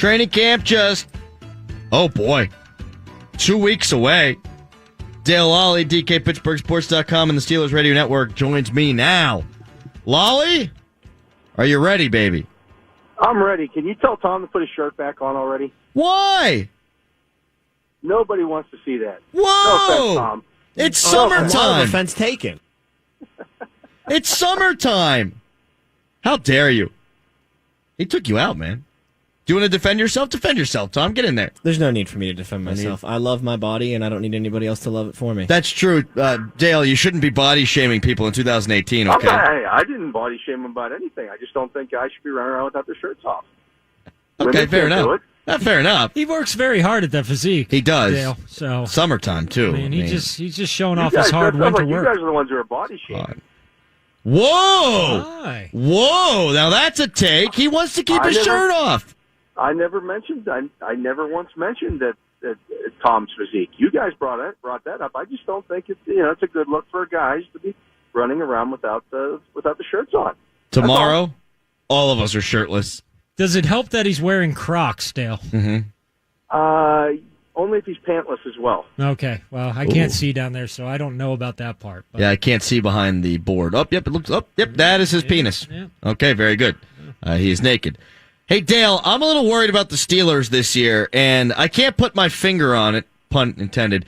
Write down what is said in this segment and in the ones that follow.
Training camp just, oh boy, 2 weeks away. Dale Lolley, DKPittsburghSports.com and the Steelers Radio Network joins me now. Lolley, are you ready, baby? I'm ready. Can you tell Tom to put his shirt back on already? Why? Nobody wants to see that. Whoa! No offense, Tom. It's summertime. Offense taken. It's summertime. How dare you? He took you out, man. Do you want to defend yourself? Defend yourself, Tom. Get in there. There's no need for me to defend myself. I love my body, and I don't need anybody else to love it for me. That's true. Dale, you shouldn't be body-shaming people in 2018, okay? I didn't body shame them about anything. I just don't think guys should be running around without their shirts off. Okay, fair enough. Fair enough. He works very hard at that physique. He does. Dale, so summertime, too. I mean, he's just showing off guys, his hard winter like work. You guys are the ones who are body shaming. Whoa! Hi. Whoa! Now that's a take. He wants to keep his shirt off. I never once mentioned that Tom's physique. You guys brought that up. I just don't think it's a good look for guys to be running around without the shirts on. Tomorrow, all of us are shirtless. Does it help that he's wearing Crocs, Dale? Mm-hmm. Only if he's pantless as well. Okay. Well, I can't see down there, so I don't know about that part. But. Yeah, I can't see behind the board. Oh, yep, it looks up. Yep, that is his penis. Yeah. Okay, very good. He is naked. Hey, Dale, I'm a little worried about the Steelers this year, and I can't put my finger on it, pun intended,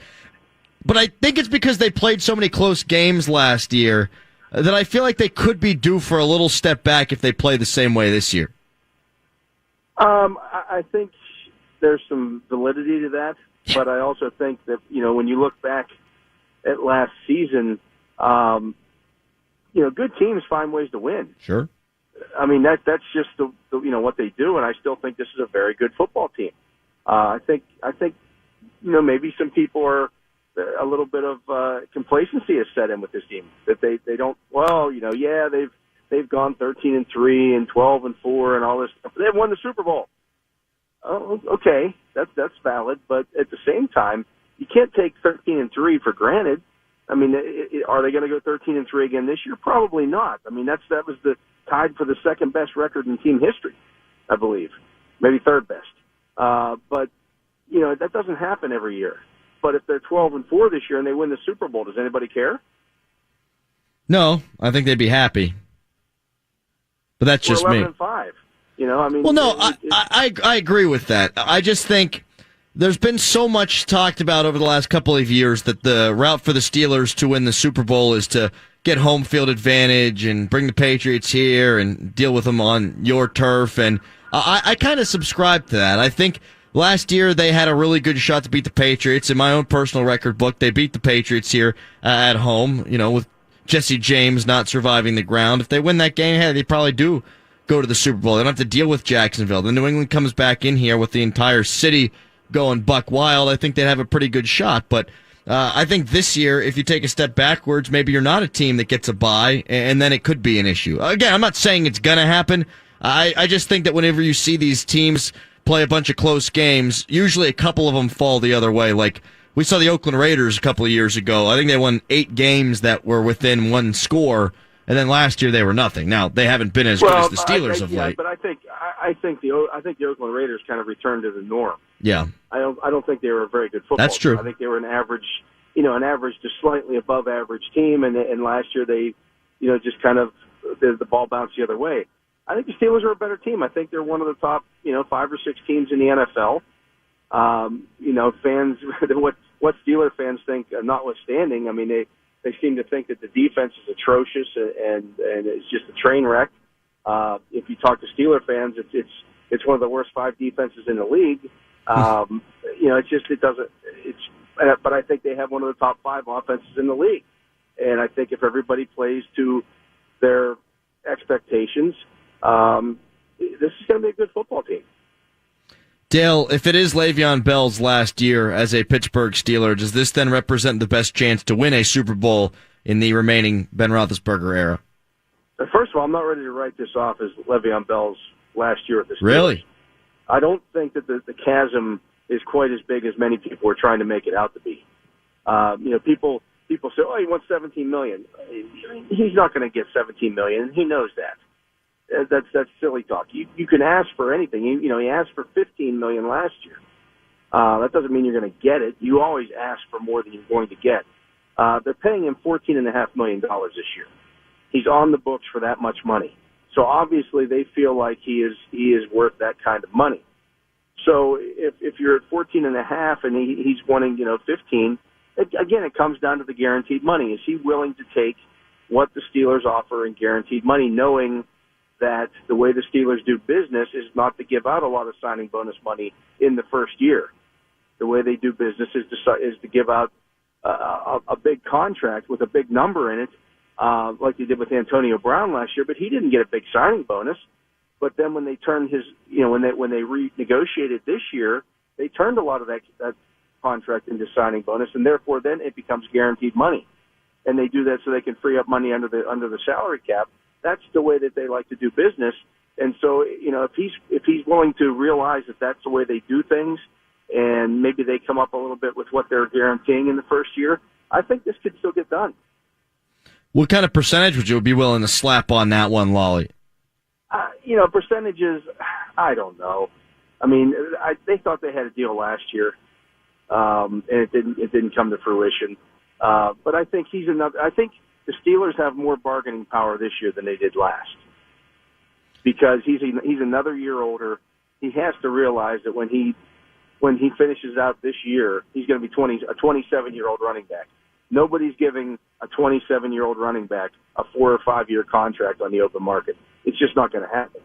but I think it's because they played so many close games last year that I feel like they could be due for a little step back if they play the same way this year. I think there's some validity to that, but I also think that, when you look back at last season, good teams find ways to win. Sure. I mean, that's just the what they do, and I still think this is a very good football team. I think maybe some people are a little bit of complacency has set in with this team, that they don't. Well, they've gone 13-3 and 12-4 and all this stuff. They've won the Super Bowl. Oh, okay, that's valid, but at the same time, you can't take 13-3 for granted. I mean, are they going to go 13-3 again this year? Probably not. I mean, that was the tied for the second best record in team history, I believe, maybe third best. But that doesn't happen every year. But if they're 12-4 this year and they win the Super Bowl, does anybody care? No, I think they'd be happy. But that's just me. 11-5. I mean. Well, no, I agree with that. I just think there's been so much talked about over the last couple of years that the route for the Steelers to win the Super Bowl is to get home field advantage and bring the Patriots here and deal with them on your turf. And I kind of subscribe to that. I think last year they had a really good shot to beat the Patriots. In my own personal record book, they beat the Patriots here at home, with Jesse James not surviving the ground. If they win that game, hey, they probably do go to the Super Bowl. They don't have to deal with Jacksonville. Then New England comes back in here with the entire city going buck wild. I think they'd have a pretty good shot. But I think this year, if you take a step backwards, maybe you're not a team that gets a bye, and then it could be an issue. Again, I'm not saying it's going to happen. I just think that whenever you see these teams play a bunch of close games, usually a couple of them fall the other way. Like we saw the Oakland Raiders a couple of years ago. I think they won 8 games that were within one score, and then last year they were nothing. Now, they haven't been as good as the Steelers of late. But I think the Oakland Raiders kind of returned to the norm. Yeah. I don't think they were a very good football That's true. team. I think they were an average to slightly above average team, and last year they, just kind of the ball bounced the other way. I think the Steelers are a better team. I think they're one of the top, 5 or 6 teams in the NFL. Fans, what Steeler fans think, notwithstanding, I mean, they seem to think that the defense is atrocious and it's just a train wreck. If you talk to Steeler fans, it's one of the worst 5 defenses in the league. But I think they have one of the top 5 offenses in the league. And I think if everybody plays to their expectations, this is going to be a good football team. Dale, if it is Le'Veon Bell's last year as a Pittsburgh Steeler, does this then represent the best chance to win a Super Bowl in the remaining Ben Roethlisberger era? First of all, I'm not ready to write this off as Le'Veon Bell's last year at the Steelers. Really? I don't think that the chasm is quite as big as many people are trying to make it out to be. People say, "Oh, he won $17 million." He's not going to get $17 million, and he knows that. That's silly talk. You can ask for anything. He asked for $15 million last year. That doesn't mean you're going to get it. You always ask for more than you're going to get. They're paying him $14.5 million this year. He's on the books for that much money. So obviously they feel like he is worth that kind of money. So if you're at 14.5 and he's wanting 15, again it comes down to the guaranteed money. Is he willing to take what the Steelers offer in guaranteed money, knowing that the way the Steelers do business is not to give out a lot of signing bonus money in the first year. The way they do business is to give out a big contract with a big number in it, like they did with Antonio Brown last year. But he didn't get a big signing bonus. But then when they turned when they renegotiated this year, they turned a lot of that contract into signing bonus, and therefore then it becomes guaranteed money. And they do that so they can free up money under the salary cap. That's the way that they like to do business. And so, if he's willing to realize that that's the way they do things, and maybe they come up a little bit with what they're guaranteeing in the first year, I think this could still get done. What kind of percentage would you be willing to slap on that one, Lolley? Percentages, I don't know. I mean, they thought they had a deal last year, and it didn't come to fruition. But I think I think the Steelers have more bargaining power this year than they did last, because he's another year older. He has to realize that when he finishes out this year, he's going to be a 27-year-old running back. Nobody's giving a 27-year-old running back a 4 or 5 year contract on the open market. It's just not going to happen.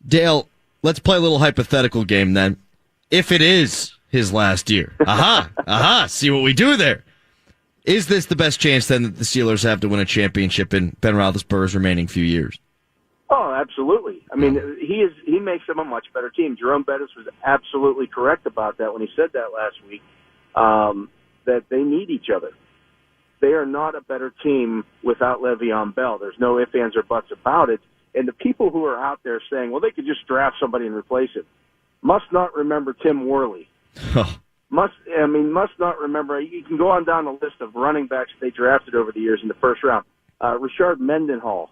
Dale, let's play a little hypothetical game then. If it is his last year, see what we do there. Is this the best chance then that the Steelers have to win a championship in Ben Roethlisberger's remaining few years? Oh, absolutely. I mean, he makes them a much better team. Jerome Bettis was absolutely correct about that when he said that last week, that they need each other. They are not a better team without Le'Veon Bell. There's no ifs, ands, or buts about it. And the people who are out there saying, well, they could just draft somebody and replace him, must not remember Tim Worley. Must not remember. You can go on down the list of running backs they drafted over the years in the first round. Rashard Mendenhall.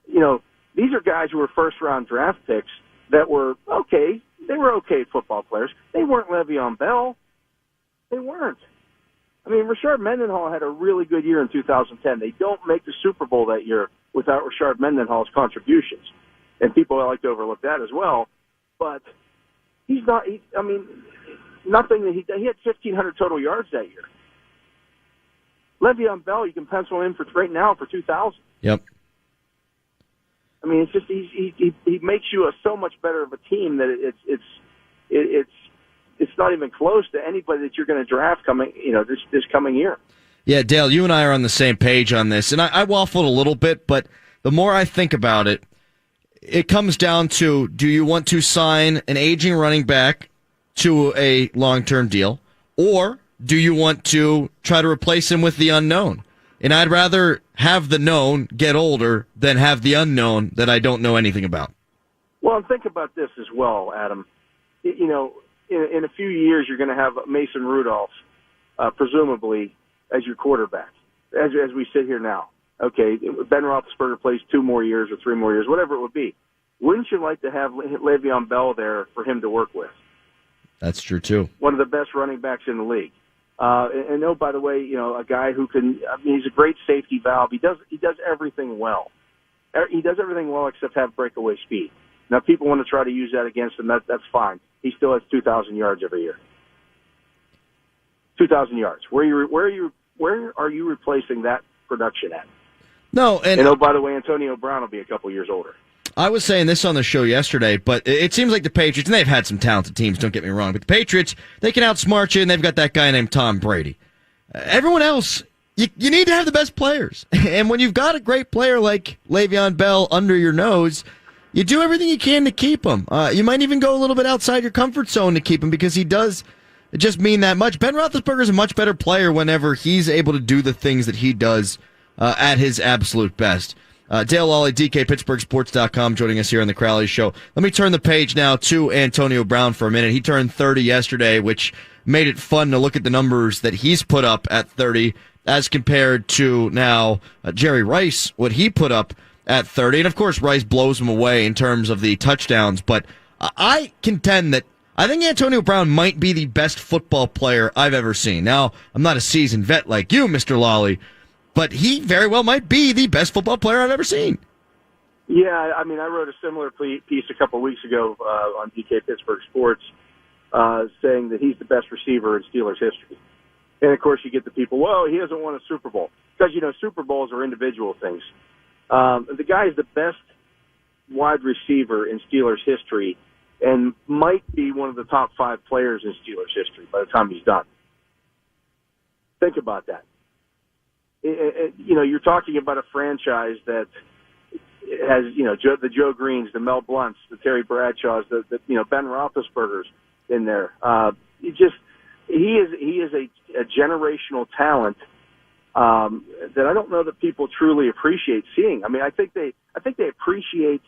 These are guys who were first-round draft picks that were okay. They were okay football players. They weren't Le'Veon Bell. They weren't. I mean, Rashard Mendenhall had a really good year in 2010. They don't make the Super Bowl that year without Rashard Mendenhall's contributions. And people like to overlook that as well. But he's not nothing that he had 1,500 total yards that year. Le'Veon Bell, you can pencil in for right now for 2,000. Yep. I mean, it's just he makes you so much better of a team that it's not even close to anybody that you're going to draft this coming year. Yeah, Dale, you and I are on the same page on this, and I waffled a little bit, but the more I think about it, it comes down to: do you want to sign an aging running back to a long-term deal, or do you want to try to replace him with the unknown? And I'd rather have the known get older than have the unknown that I don't know anything about. Well, and think about this as well, Adam. In a few years, you're going to have Mason Rudolph, presumably, as your quarterback, as we sit here now. Okay, Ben Roethlisberger plays 2 more years or 3 more years, whatever it would be. Wouldn't you like to have Le'Veon Bell there for him to work with? That's true, too. One of the best running backs in the league. And by the way, a guy who he's a great safety valve. He does everything well. He does everything well except have breakaway speed. Now, people want to try to use that against him. That's fine. He still has 2,000 yards every year. 2,000 yards. Where are you replacing that production at? No, and by the way, Antonio Brown will be a couple years older. I was saying this on the show yesterday, but it seems like the Patriots, and they've had some talented teams, don't get me wrong, but the Patriots, they can outsmart you, and they've got that guy named Tom Brady. Everyone else, you need to have the best players. And when you've got a great player like Le'Veon Bell under your nose, you do everything you can to keep him. You might even go a little bit outside your comfort zone to keep him, because he does just mean that much. Ben Roethlisberger is a much better player whenever he's able to do the things that he does at his absolute best. Dale Lolley, DK, PittsburghSports.com, joining us here on the Crowley Show. Let me turn the page now to Antonio Brown for a minute. He turned 30 yesterday, which made it fun to look at the numbers that he's put up at 30 as compared to now Jerry Rice, what he put up at 30. And, of course, Rice blows him away in terms of the touchdowns. But I contend that I think Antonio Brown might be the best football player I've ever seen. Now, I'm not a seasoned vet like you, Mr. Lolley, but he very well might be the best football player I've ever seen. Yeah, I mean, I wrote a similar piece a couple of weeks ago on DK Pittsburgh Sports saying that he's the best receiver in Steelers history. And, of course, you get the people, well, he hasn't won a Super Bowl. Because, Super Bowls are individual things. The guy is the best wide receiver in Steelers history and might be one of the top 5 players in Steelers history by the time he's done. Think about that. You're talking about a franchise that has, the Joe Greens, the Mel Blunts, the Terry Bradshaws, the Ben Roethlisberger's in there. He is a generational talent that I don't know that people truly appreciate seeing. I mean, I think they appreciate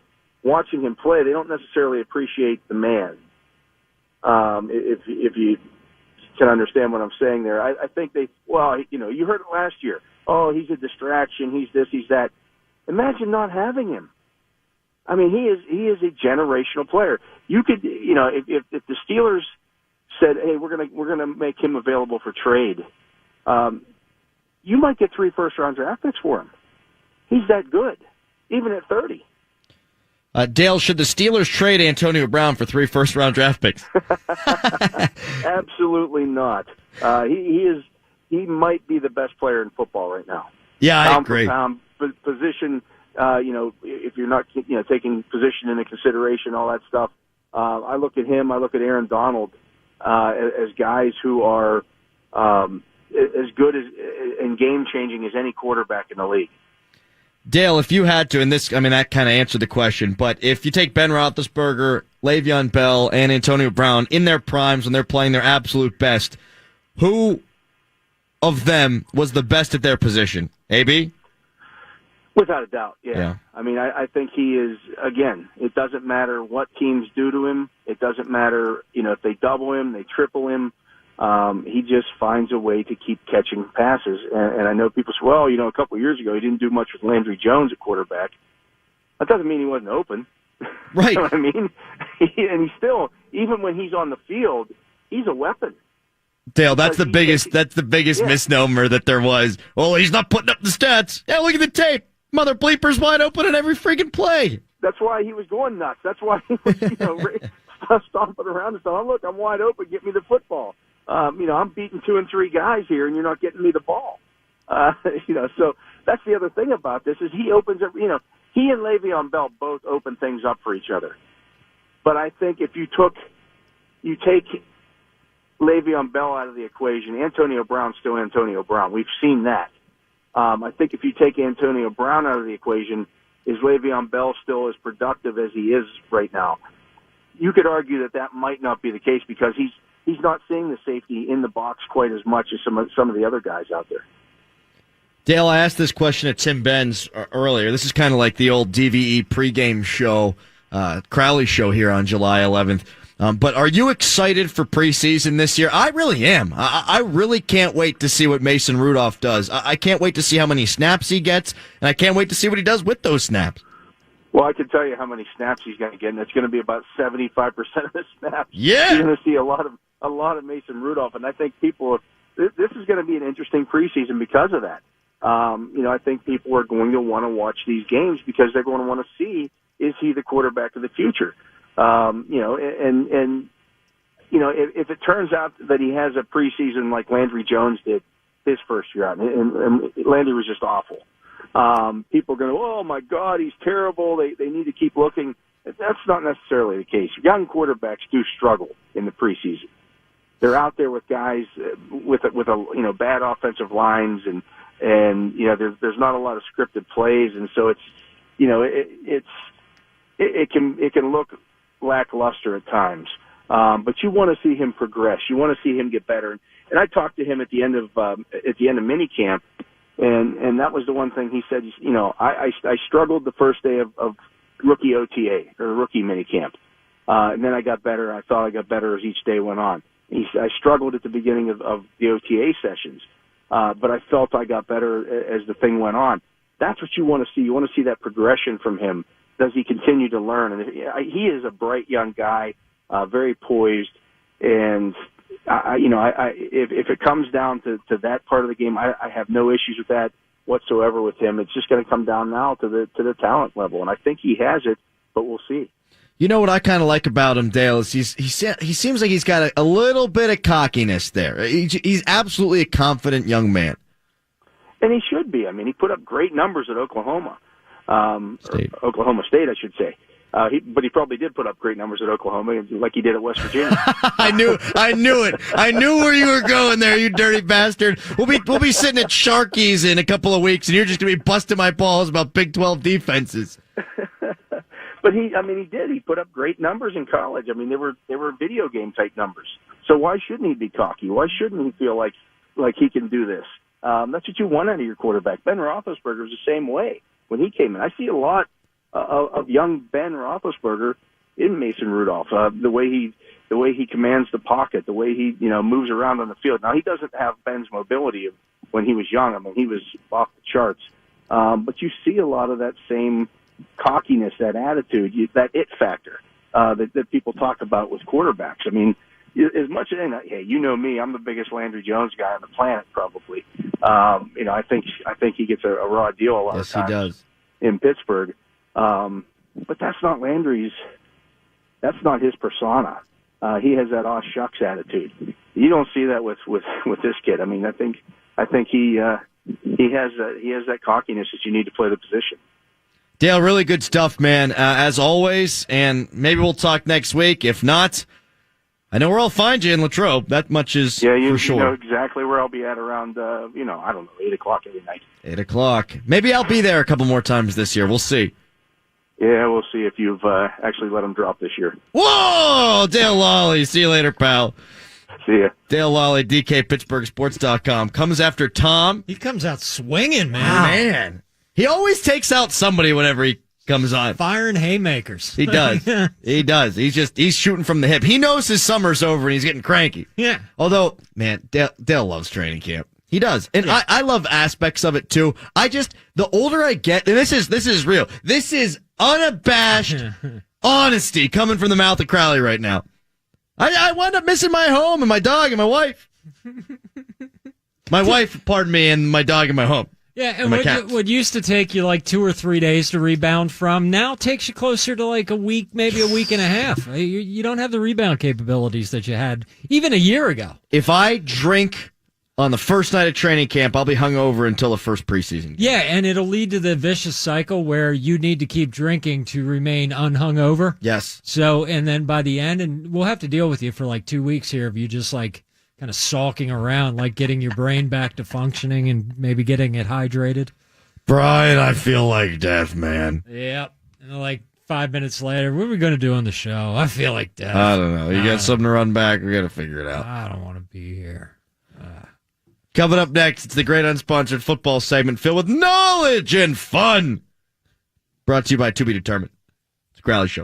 watching him play. They don't necessarily appreciate the man. If you can understand what I'm saying there, I think you heard it last year. Oh, he's a distraction. He's this, he's that. Imagine not having him. I mean, he is a generational player. You could, if the Steelers said, "Hey, we're gonna make him available for trade," you might get 3 first-round draft picks for him. He's that good, even at 30. Dale, should the Steelers trade Antonio Brown for 3 first-round draft picks? Absolutely not. He might be the best player in football right now. Yeah, I pound agree. For pound, position, if you're not taking position into consideration, all that stuff. I look at him. I look at Aaron Donald as guys who are as good as and game-changing as any quarterback in the league. Dale, if you had to, and this, I mean, that kind of answered the question, but if you take Ben Roethlisberger, Le'Veon Bell, and Antonio Brown in their primes when they're playing their absolute best, who of them was the best at their position? AB? Without a doubt, yeah. I mean, I think he is, again, it doesn't matter what teams do to him. It doesn't matter, if they double him, they triple him. He just finds a way to keep catching passes. And I know people say, well, a couple of years ago, he didn't do much with Landry Jones at quarterback. That doesn't mean he wasn't open. Right. You know what I mean? And he still, even when he's on the field, he's a weapon. Dale, that's the biggest misnomer that there was. Well, he's not putting up the stats. Yeah, look at the tape. Mother bleeper's wide open in every freaking play. That's why he was going nuts. That's why he was, stomping around and saying, look, I'm wide open. Get me the football. I'm beating 2 and 3 guys here, and you're not getting me the ball. So that's the other thing about this is he opens up. He and Le'Veon Bell both open things up for each other. But I think if you take Le'Veon Bell out of the equation, Antonio Brown's still Antonio Brown. We've seen that. I think if you take Antonio Brown out of the equation, is Le'Veon Bell still as productive as he is right now? You could argue that might not be the case because he's not seeing the safety in the box quite as much as some of the other guys out there. Dale, I asked this question at Tim Benz earlier. This is kind of like the old DVE pregame show, Crowley show here on July 11th. But are you excited for preseason this year? I really am. I really can't wait to see what Mason Rudolph does. I can't wait to see how many snaps he gets, and I can't wait to see what he does with those snaps. Well, I can tell you how many snaps he's going to get, and it's going to be about 75% of the snaps. Yeah, you're going to see a lot of Mason Rudolph, and I think this is going to be an interesting preseason because of that. I think people are going to want to watch these games because they're going to want to see, is he the quarterback of the future? If it turns out that he has a preseason like Landry Jones did his first year out, and Landry was just awful. People are going to, oh my God, he's terrible. They need to keep looking. That's not necessarily the case. Young quarterbacks do struggle in the preseason. They're out there with guys with bad offensive lines and there's not a lot of scripted plays, and so it can look lackluster at times. But you want to see him progress. You want to see him get better. And I talked to him at the end of minicamp, and that was the one thing he said. I struggled the first day of rookie OTA or rookie minicamp, and then I got better. I thought I got better as each day went on. I struggled at the beginning of the OTA sessions, but I felt I got better as the thing went on. That's what you want to see. You want to see that progression from him. Does he continue to learn? And he is a bright young guy, very poised. And, if it comes down to that part of the game, I have no issues with that whatsoever with him. It's just going to come down now to the talent level. And I think he has it, but we'll see. You know what I kind of like about him, Dale, is he seems like he's got a little bit of cockiness there. He's absolutely a confident young man. And he should be. I mean, he put up great numbers at Oklahoma. Oklahoma State, I should say. But he probably did put up great numbers at Oklahoma, like he did at West Virginia. I knew it. I knew where you were going there, you dirty bastard. We'll be sitting at Sharky's in a couple of weeks, and you're just going to be busting my balls about Big 12 defenses. But he did. He put up great numbers in college. I mean, they were video game type numbers. So why shouldn't he be cocky? Why shouldn't he feel like he can do this? That's what you want out of your quarterback. Ben Roethlisberger was the same way when he came in. I see a lot of young Ben Roethlisberger in Mason Rudolph. The way he commands the pocket, the way he moves around on the field. Now he doesn't have Ben's mobility of when he was young. I mean, he was off the charts. But you see a lot of that same cockiness, that attitude, that it factor that people talk about with quarterbacks. I mean, as much as hey, you know me, I'm the biggest Landry Jones guy on the planet, probably. I think he gets a raw deal a lot of times. Yes, he does. In Pittsburgh. But that's not Landry's. That's not his persona. He has that aw shucks attitude. You don't see that with this kid. I mean, I think he has that cockiness that you need to play the position. Dale, really good stuff, man, as always, and maybe we'll talk next week. If not, I know where I'll find you in Latrobe. That much is for sure. You know exactly where I'll be at around, I don't know, 8 o'clock every night. 8 o'clock. Maybe I'll be there a couple more times this year. We'll see. Yeah, we'll see if you've actually let him drop this year. Whoa! Dale Lolley. See you later, pal. See ya. Dale Lolley, DKPittsburghSports.com. Comes after Tom. He comes out swinging, man. Wow. Man. He always takes out somebody whenever he comes on. Firing haymakers. He does. He does. He's shooting from the hip. He knows his summer's over and he's getting cranky. Yeah. Although, man, Dale loves training camp. He does. And yeah. I love aspects of it too. The older I get, and this is real. This is unabashed honesty coming from the mouth of Crowley right now. I wound up missing my home and my dog and my wife. My wife, pardon me, and my dog and my home. Yeah, and what used to take you like 2 or 3 days to rebound from now takes you closer to like a week, maybe a week and a half. You don't have the rebound capabilities that you had even a year ago. If I drink on the first night of training camp, I'll be hungover until the first preseason game. Yeah, and it'll lead to the vicious cycle where you need to keep drinking to remain unhungover. Yes. So, and then by the end, and we'll have to deal with you for like 2 weeks here of you just like kind of sulking around, like getting your brain back to functioning and maybe getting it hydrated. Brian, I feel like death, man. Yep. And like 5 minutes later, what are we going to do on the show? I feel like death. I don't know. You got something to run back? We got to figure it out. I don't want to be here. Coming up next, it's the great unsponsored football segment filled with knowledge and fun. Brought to you by To Be Determined. It's the Crowley Show.